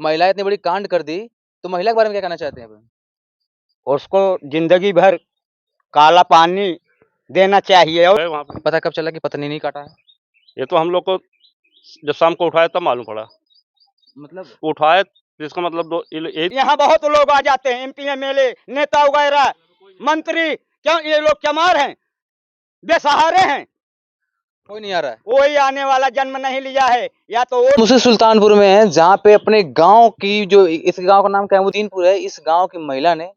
महिला इतनी बड़ी कांड कर दी, तो महिला के बारे में क्या कहना चाहते हैं आप? उसको जिंदगी भर काला पानी देना चाहिए। और वहाँ पे पता कब चला कि पत्नी नहीं काटा है? ये तो हम लोग को जब शाम को उठाया तब मालूम पड़ा। मतलब उठाए तो इसका मतलब यही यहाँ बहुत लोग आ जाते हैं, एमपी एमएलए नेता वगैरह मंत्री, क्यों ये लोग चमार हैं, बेसहारे हैं, कोई नहीं आ रहा है। कोई आने वाला जन्म नहीं लिया है। या तो वो मुझे सुल्तानपुर में है, जहाँ पे अपने गांव की जो इस गांव का नाम कैमुद्दीनपुर है, इस गांव की महिला ने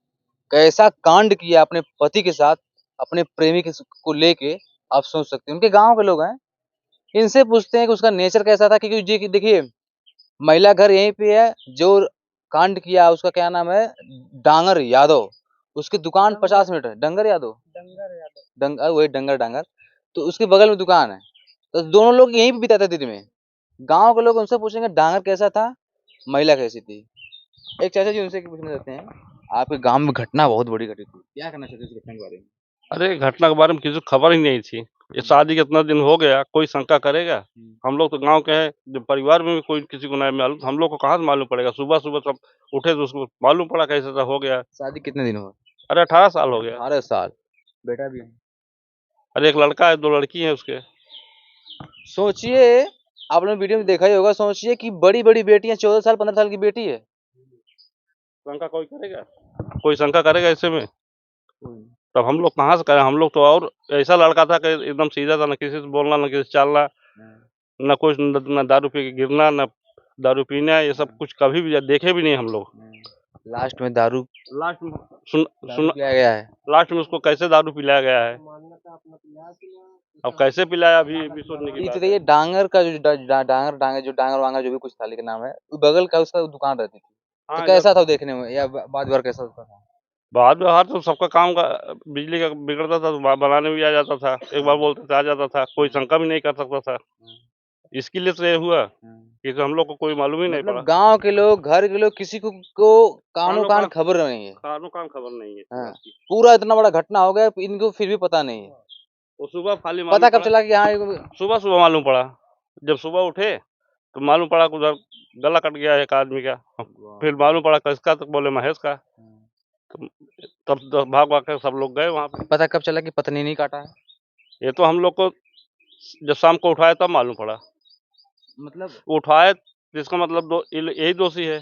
कैसा कांड किया अपने पति के साथ, अपने प्रेमी को लेके। आप सोच सकते हैं, उनके गांव के लोग हैं। इनसे पूछते हैं कि उसका नेचर कैसा था, क्योंकि जी देखिए, महिला घर यहीं पे है। जो कांड किया उसका क्या नाम है, डांगर यादव। उसकी दुकान 50 मीटर है। डंगर यादव, वही डंगर डांगर। तो उसके बगल में दुकान है, तो दोनों लोग यहीं पे बिताते दिन में। गांव के लोग उनसे पूछेंगे डांगर कैसा था, महिला कैसी थी। एक चाचा जी उनसे पूछना चाहते हैं, आपके गांव में घटना बहुत बड़ी घटी थी, क्या कहना चाहते हैं इस घटना के बारे में? अरे घटना के बारे में किसी को खबर ही नहीं थी। ये शादी के इतना दिन हो गया, कोई शंका करेगा? हम लोग तो गांव के हैं, जब परिवार में भी कोई किसी को नहीं मालूम, हम लोग को कहाँ से मालूम पड़ेगा? सुबह सुबह सब उठे तो उसको मालूम पड़ा कैसे ऐसा हो गया। शादी कितने दिन हुआ? अरे 18 साल हो गया। 18 साल। बेटा भी है? अरे एक लड़का है, 2 लड़की हैं उसके। सोचिए, आपने वीडियो में देखा ही होगा। सोचिए कि बड़ी बड़ी बेटियां, 14 साल 15 साल की बेटी है। शंका कोई करेगा? कोई शंका करेगा ऐसे में? तब हम लोग कहाँ से करें? हम लोग तो और ऐसा लड़का था कि एकदम सीधा था, न किसी से बोलना, न किसी से चालना, न कुछ, न दारू पी के गिरना, न दारू पीना, ये सब कुछ कभी भी देखे भी नहीं हम लोग। लास्ट में दारू लास्ट में पिलाया गया है। लास्ट में उसको कैसे दारू पिलाया गया है, अब कैसे पिलाया अभी सोचने की ये तो बात देखिए, है। डांगर का जो डांगर वांगर जो भी कुछ था, लेकिन नाम है, बगल का उसका दुकान रहती थी। तो हाँ, कैसा था वो देखने में, या बात बार कैसा उसका था? बात व्यवहार तो सबका काम का, बिजली का बिगड़ता था तो बनाने भी आ जाता था, एक बार बोलते थे आ जाता था, कोई शंका भी नहीं कर सकता था। इसके लिए तो ये हुआ कि हम लोग को कोई मालूम ही नहीं मतलब पड़ा। गांव के लोग, घर के लोग, किसी को कानो कान खबर नहीं है। कानों कान खबर नहीं है इस हाँ, बात की। पूरा इतना बड़ा घटना हो गया, इनको फिर भी पता नहीं है। वो सुबह खाली पता मालूम कब पड़ा, चला कि हाँ सुबह सुबह मालूम पड़ा। जब सुबह उठे तो मालूम पड़ा कि उधर गला कट गया है एक आदमी का। फिर मालूम पड़ा किसका, तो बोले महेश का। तो तब भाग भाग कर सब लोग गए वहाँ पे। पता कब चला कि पत्नी नहीं काटा है? ये तो हम लोग को जब शाम को उठाया तब मालूम पड़ा। मतलब उठाए जिसका मतलब यही दोषी है।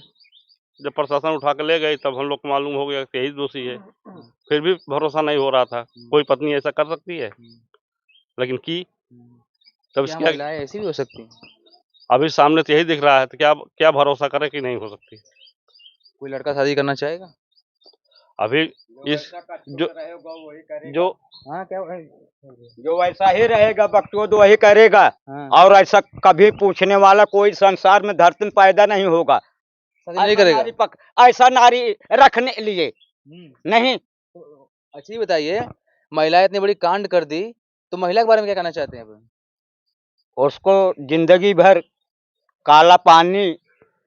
जब प्रशासन उठा के ले गई तब हम लोग को मालूम हो गया कि यही दोषी है। फिर भी भरोसा नहीं हो रहा था, कोई पत्नी ऐसा कर सकती है, लेकिन की। तब क्या इसकी महिलाएं ऐसी भी हो सकती हैं? अभी सामने तो यही दिख रहा है, तो क्या क्या भरोसा करे कि नहीं हो सकती। कोई लड़का शादी करना चाहेगा? अभी इस जो हाँ, क्या जो ऐसा ही रहेगा बकचोद वही करेगा। हाँ, और ऐसा कभी पूछने वाला कोई संसार में धरती में पैदा नहीं होगा। शादी नहीं ऐसा करेगा। नारी ऐसा नारी रखने लिए नहीं। अच्छा ये बताइए, महिलाएं इतनी बड़ी कांड कर दी, तो महिला के बारे में क्या कहना चाहते हैं आप? उसको जिंदगी भर काला पानी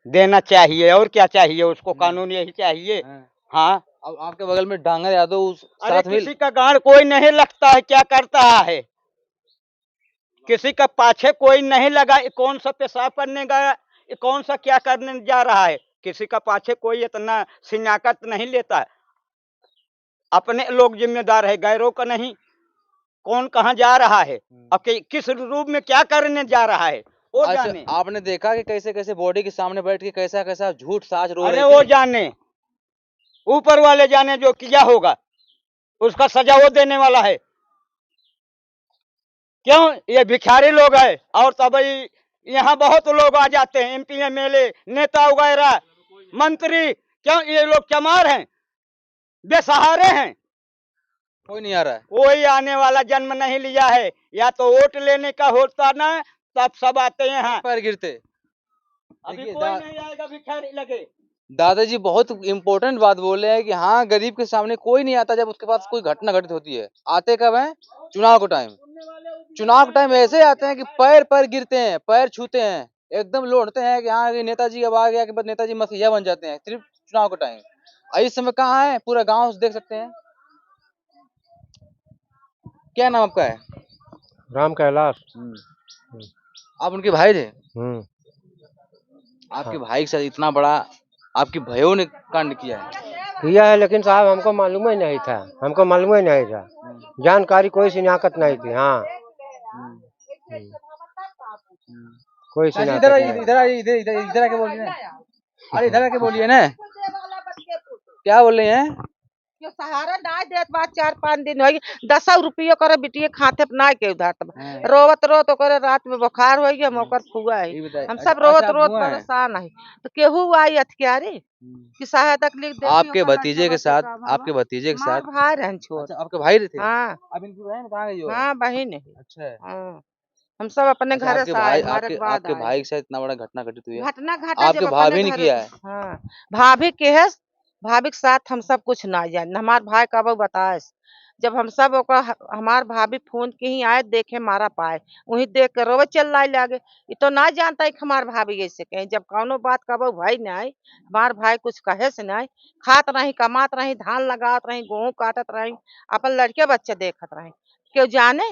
देना चाहिए। और क्या चाहिए उसको? कानून यही चाहिए। हाँ, अब आपके बगल में डांगर यादव अरे साथ में। किसी का गांड कोई नहीं लगता है, क्या करता है? किसी का पाछे कोई नहीं लगा, ये कौन सा पेशाब करने गया, ये कौन सा क्या करने जा रहा है? किसी का पाछे कोई इतना सिन्याकत नहीं लेता है। अपने लोग जिम्मेदार है, गैरों का नहीं। कौन कहाँ जा रहा है और किस रूप में क्या करने जा रहा है, वो अच्छा, जाने। आपने देखा कि कैसे कैसे बॉडी के सामने बैठ के कैसा कैसा झूठ साच रो अरे रही वो थी? जाने, ऊपर वाले जाने, जो किया होगा उसका सजा वो देने वाला है। क्यों? ये भिखारी लोग है। और तब यहाँ बहुत लोग आ जाते हैं, एमपी एमएलए नेता वगैरह मंत्री, क्यों ये लोग चमार हैं, बेसहारे हैं, कोई नहीं आ रहा है। कोई आने वाला जन्म नहीं लिया है। या तो वोट लेने का होता ना, तब सब आते हैं यहाँ। पैर गिरते। अभी देखिए, कोई नहीं आएगा भिखारी लगे। दादाजी बहुत इम्पोर्टेंट बात बोले हैं कि हाँ, गरीब के सामने कोई नहीं आता जब उसके पास कोई घटना घटित होती है। आते कब हैं? चुनाव के टाइम। चुनाव के टाइम ऐसे आते हैं कि पैर पैर गिरते हैं, पैर छूते हैं, एकदम लौटते हैं कि हाँ, ये नेताजी अब आ गया, कि बस नेताजी मसीहा बन जाते हैं सिर्फ चुनाव के टाइम। इस समय कहाँ है? पूरा गांव देख सकते हैं। क्या नाम आपका है? राम कैलाश। आप उनके भाई थे? आपके भाई के साथ इतना बड़ा आपके भाइयों ने कांड किया है। लेकिन साहब हमको मालूम ही नहीं था, जानकारी कोई शिनाख्त नहीं थी। हाँ, कोई इधर शिनाख्त आइए, नहीं। इधर आइए, इधर आके बोलिए ना। अरे इधर आके बोलिए ना, क्या बोल रहे हैं? जो सहारा ना देत बा 4-5 दिन होई 10 रुपये करे बिटिया खाते ना के उधार तब रोवत रोत ओकरे रात में बुखार हो गया ओकर फुआ है। ये बताइए, हम अच्छा सब रोवत अच्छा, आप रोत हुआ है? परेशान है तो केहू आई अथियारी कि सहायता के लिए आपके भतीजे के साथ, आपके भतीजे के हमार साथ। भाई रहन छोड़। अच्छा, आपके भाई थे? हाँ अब इनकी बहन कहाँ गई हो? हाँ बहन है। अच्छा है। हाँ, हम सब अपने अच्छा, घर से आए, हमारे आपके बाद आपके आए। भाई के साथ इतना बड़ा घटना घटित हुई है, घटना घटा आपके जब अपने भाभी ने घर किया है? हाँ भाभी के है, भाभी के साथ हम सब कुछ ना जान हमार भाई कब बताए जब हम सब हमार भाभी फोन के ही आए देखे मारा पाए वही देख के रोवे चल लाई लागे ये तो ना जानता है कि हमार भाभी ऐसे कहे जब कौनो बात कबो भाई नहीं हमार भाई कुछ कहे से नहीं खात रही कमात रही धान लगात रही गेहूं काटत रही अपन लड़के बच्चे देखत रही क्यों जाने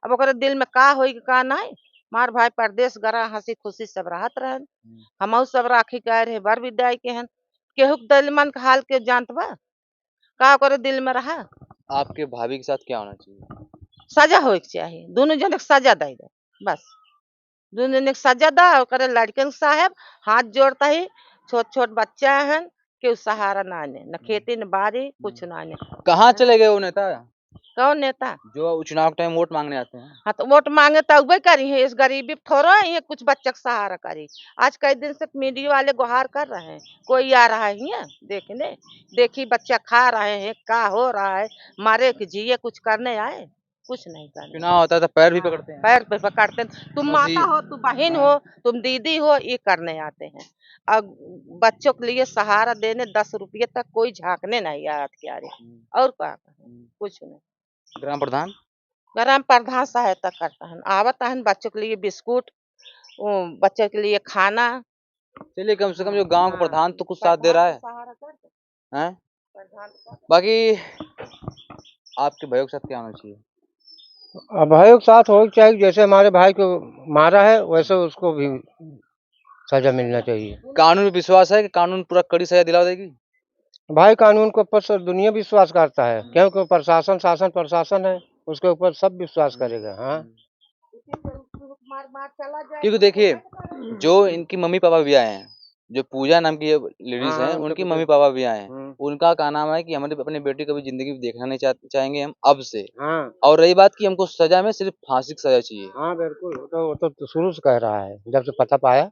अब ओकरे दिल में का होई का नहीं मार भाई परदेश गरा हंसी खुशी सब रहत रहन हमहू सब राखी गए रहे बर विदाई के हन केहू के दिल मन का हाल के जानत बा का करे दिल में रहा आपके भाभी के साथ क्या होना चाहिए? सजा होए के चाहिए दोनों जने के सजा दे दे बस दोनों जने के सजा दा करे लड़कन साहब हाथ जोड़ता ही छोट छोट बच्चा हन केहू सहारा ना ने न खेती न बाड़ी कुछ ना ने कहाँ चले गए वो नेता कौन नेता जो चुनाव के टाइम वोट मांगने आते हैं? हाँ तो वोट मांगे तो उबे करी है इस गरीबी थोड़ा ये कुछ बच्चा का सहारा करी आज कई दिन से मीडिया वाले गुहार कर रहे हैं कोई आ रहा है यहाँ देखने देखी बच्चा खा रहे हैं का हो रहा है मारे के जिए कुछ करने आए कुछ नहीं करने चुनाव होता है तो पैर भी पकड़ते हैं। पैर पे पकड़ते हैं तुम बस माता ये- हो तुम बहन हो तुम दीदी हो ये करने आते हैं अब बच्चों के लिए सहारा देने 10 रुपये तक कोई झांकने नहीं आया क्यारे और क्या कुछ नहीं ग्राम प्रधान ग्राम प्रधान सहायता करता है आवता है बच्चों के लिए बिस्कुट बच्चों के लिए खाना चलिए, कम से कम जो गांव का प्रधान तो कुछ साथ दे रहा है सहारा कर दे, हैं? प्रधान का। बाकी आपके भाइयों के साथ क्या होना चाहिए? अब भाइयों के साथ हो चाहिए, जैसे हमारे भाई को मारा है वैसे उसको भी सजा मिलना चाहिए। कानून में विश्वास है कि कानून पूरा कड़ी सजा दिला देगी? भाई कानून के ऊपर दुनिया विश्वास करता है क्योंकि प्रशासन शासन प्रशासन है उसके ऊपर सब विश्वास करेगा। हाँ, मार मार चला जाए क्योंकि देखिए, जो इनकी मम्मी पापा भी आए हैं, जो पूजा नाम की लेडीज हैं, हाँ, उनकी मम्मी पापा भी आए हैं, हम्म। उनका क्या नाम है कि हमारे अपने बेटी को भी जिंदगी देखना नहीं चाहेंगे हम अब से। हाँ और रही बात कि हमको सजा में सिर्फ फांसी की सजा चाहिए। हाँ बिल्कुल, वो तो शुरू से कह रहा है, जब से पता पाया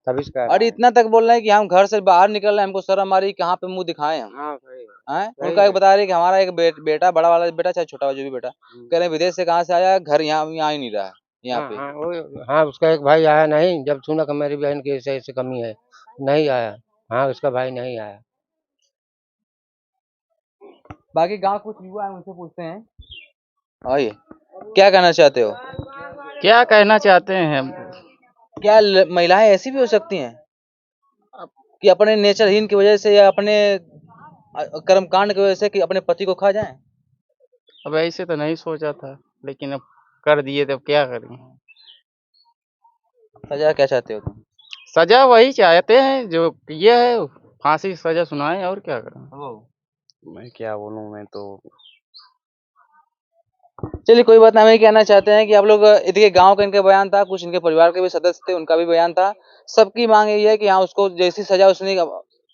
तभी से कह रहा और है। इतना तक बोल रहे हैं कि हम घर से बाहर निकल रहे हैं, हमको शर्म आ रही, कहाँ पे मुंह दिखाएं हम? हाँ सही हैं? सही उनका एक है। बता रहे कि हमारा एक बेटा, बड़ा वाला बेटा चाहे छोटा वाला जो भी बेटा, कह रहे हैं विदेश से कहाँ से आया, घर यहाँ ही नहीं रहा है यहाँ पे। हाँ उसका एक भाई आया नहीं, जब सुना कि मेरी बहन की ऐसे कमी है नहीं आया। हाँ उसका भाई नहीं आया। बाकी गांव कुछ युवा है, उनसे पूछते हैं। आइए, क्या कहना चाहते हो? क्या कहना चाहते हैं? क्या महिलाएं ऐसी भी हो सकती हैं कि अपने नेचरहीन की वजह से या अपने कर्मकांड की वजह से कि अपने पति को खा जाएं? अब ऐसे तो नहीं सोचा था, लेकिन अब कर दिए तो अब क्या करें। सजा क्या चाहते हो तुम? सजा वही चाहते हैं जो ये है, फांसी की सजा सुनाए और क्या करें। मैं क्या बोलूं, मैं तो चलिए कोई बात नहीं, हम ये कहना चाहते हैं कि आप लोग देखिए, गांव का इनका बयान था, कुछ इनके परिवार के भी सदस्य थे, उनका भी बयान था। सबकी मांग यही है कि हाँ, उसको जैसी सजा उसने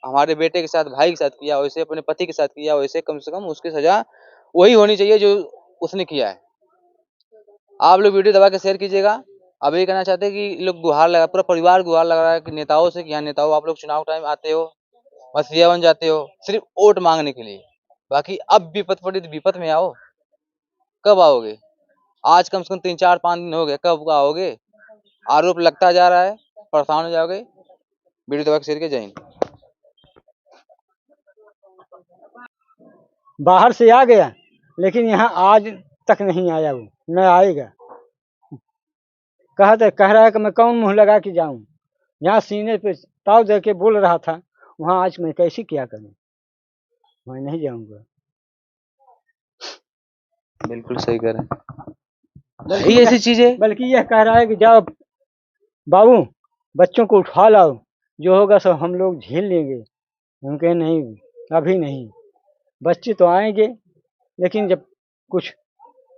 हमारे बेटे के साथ, भाई के साथ किया, वैसे अपने पति के साथ किया, वैसे कम से कम उसकी सजा वही होनी चाहिए जो उसने किया है। आप लोग वीडियो दबा के शेयर कीजिएगा। अब ये कहना चाहते हैं कि लोग गुहार लगा, पूरा परिवार गुहार लगा रहा है कि नेताओं से कि हाँ नेताओं, आप लोग चुनाव टाइम आते हो, मसीहा बन जाते हो सिर्फ वोट मांगने के लिए, बाकी अब विपत पड़ी तो विपत में आओ। कब आओगे? आज कम से कम 3-4-5 दिन हो गए, कब आओगे? आरोप लगता जा रहा है, परेशान हो जाओगे। वीडियो दबा के शेयर के, जय हिंद। बाहर से आ गया लेकिन यहाँ आज तक नहीं आया, वो न आएगा। कह रहा है कि मैं कौन मुंह लगा के जाऊं, यहाँ सीने पे ताव दे के बोल रहा था, वहां आज मैं कैसे क्या करूं, मैं नहीं जाऊंगा। बिल्कुल सही कह रहे हैं, यही ऐसी चीज है। बल्कि यह कह रहा है कि जाओ बाबू बच्चों को उठा लाओ, जो होगा सब हम लोग झेल लेंगे। हम कहे नहीं, अभी नहीं, बच्चे तो आएंगे, लेकिन जब कुछ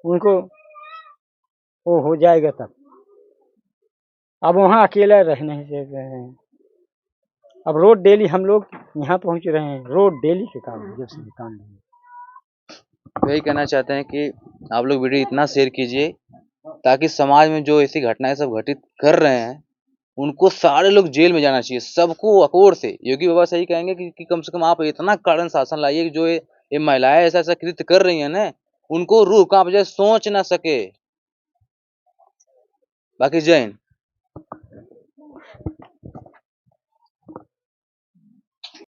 उनको वो हो जाएगा तब। अब वहाँ अकेला रह नहीं रह रहे हैं। अब रोज डेली हम लोग यहाँ पहुँच रहे हैं, रोज डेली के काम है, जब से काम नहीं। वही कहना चाहते हैं कि आप लोग वीडियो इतना शेयर कीजिए ताकि समाज में जो ऐसी घटनाएं सब घटित कर रहे हैं उनको सारे लोग जेल में जाना चाहिए, सबको अकोर से। योगी बाबा सही कहेंगे कि कम से कम आप इतना कड़न शासन लाइए कि जो ये महिलाएं ऐसा ऐसा कृत्य कर रही हैं ना, उनको रूह कांप जाए, सोच ना सके। बाकी जय हिंद।